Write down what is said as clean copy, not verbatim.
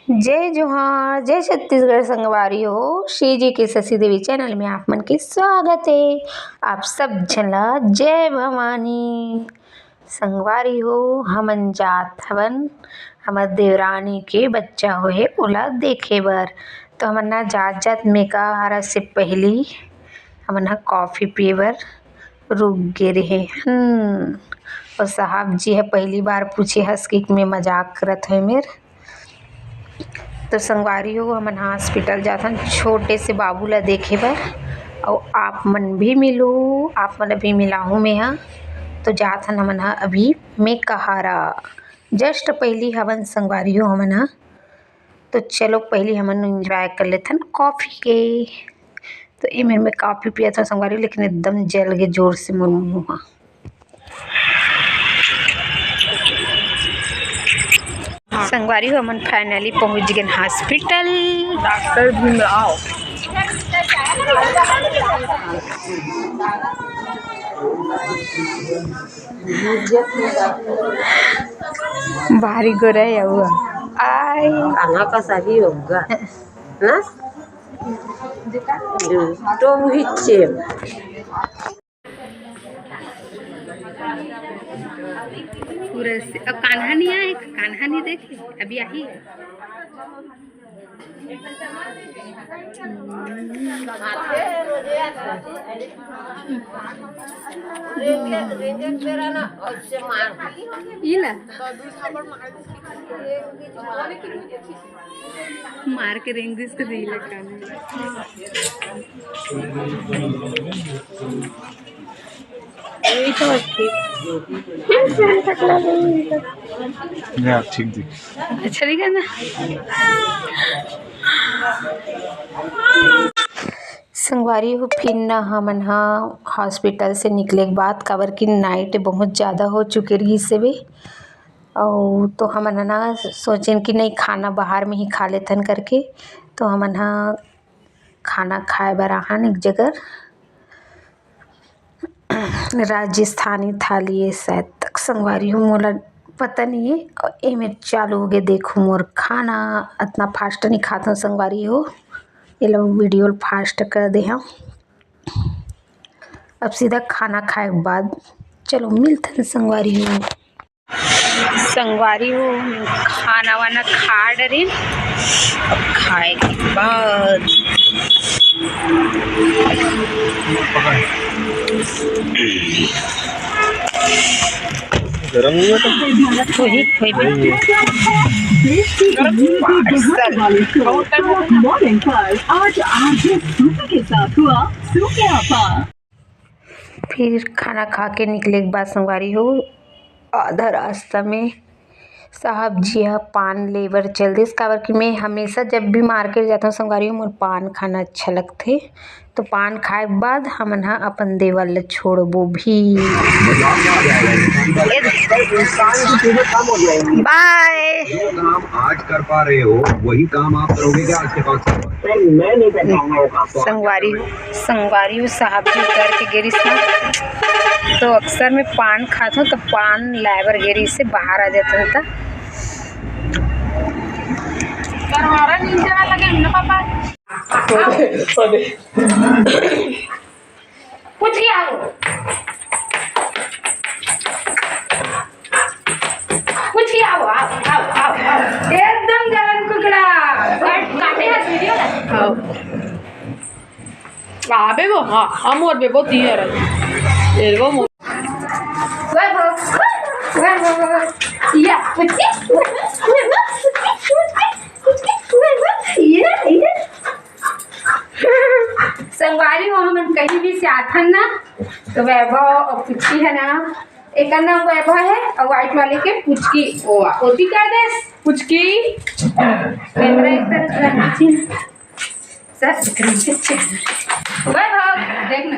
जय जोहार, जय छत्तीसगढ़ संगवारी हो। श्री जी के शशि देवी चैनल में आप मन के स्वागत है। आप सब झला जय भवानी। संगवारी हो हमन जात हवन हमर देवरानी के बच्चा होए ओला देखे बर। तो हमन ना जात जात मेका हरा से पहली हमन हा कॉफ़ी पिए बर रुक गे रहे। और साहब जी है पहली बार पूछे हंस के मैं मजाक करत है मेर। तो संगवारी हो हमन हॉस्पिटल जाथन छोटे से बाबू ला देखे बर। और आप मन भी मिलो, आप मन भी मिलाहूँ मैं हा। तो जाथन हमन हा अभी मैं कहारा जस्ट पहली हवन संगवारी हो हमन हा। तो चलो पहले हमन एंजॉय कर लेथन कॉफ़ी के। तो ये मेरे में कॉफ़ी पिया था संगवारी, लेकिन एकदम जल गए जोर से मोर मुँह। संगवारी हो हमन फाइनली पहुंच गए हॉस्पिटल। डॉक्टर भीमराव भारी गोरा है हुआ आई कान्हा का सही होगा ना तो हिच्चे पूरा से। अब कान्हा नहीं आए, कान्हा नहीं देखे अभी आई। इला मार के रेंग दिस के दिला कान्हा। ठीक दिख। अच्छा दिखा ना। संगवारी हो फिर ना हमन हा हॉस्पिटल से निकले के बाद काबर की नाइट बहुत ज़्यादा हो चुके रही से भी। और तो हमन ना सोचें कि नहीं खाना बाहर में ही खा लेथन करके। तो हमन हा खाना खाए बर आहन एक जगह राजस्थानी थाली है शायद तक संगवारी हो मोला पता नहीं है। और ये में चालू हो गए देखो मोर खाना इतना फास्ट नहीं खाता संगवारी हो। ये लोग वीडियो फास्ट कर दे हम। अब सीधा खाना खाए के बाद चलो मिलते संगवारी हो। संगवारी हो खाना वाना खा डरे। अब खाए के बाद गरम नहीं होता मॉर्निंग पर आज सूखे के साथ हुआ सूखे आपा। फिर खाना खा के निकले के बाद संगवारी हो आधा रास्ता में साहब जी हा पान लेबर चल दिस। काबर कि मैं हमेशा जब भी मार्केट जाता हूँ संगवारी हो मोर पान खाना अच्छा लगथे। तो पान खाए के बाद हमन हा अपन देवर ला छोड़बो भी। बाय। जो काम आज कर पा रहे हो वही काम आप करोगे क्या आज के 5 साल बाद? मैं नहीं कर पाऊंगा। संगवारी हो साहब जी उतर के गिरी से। तो अक्सर मैं पान खाता हूँ तो पान लाइबर गिरी से बाहर आ जाता था। कुछ क्या हो कुछ क्या हो आओ एकदम जलन कुकड़ा काटे हाथ वीडियो ना। हाँ बेबो हाँ मोर बेबो तीर है वो मोर या संगवारी हो हम कहीं भी से आथन ना तो वैभव और पुचकी है ना। एक नाम वैभव है और व्हाइट वाले के पुचकी ओती कर दे पुचकी कैमरा एक तरह से सब वैभव देखना।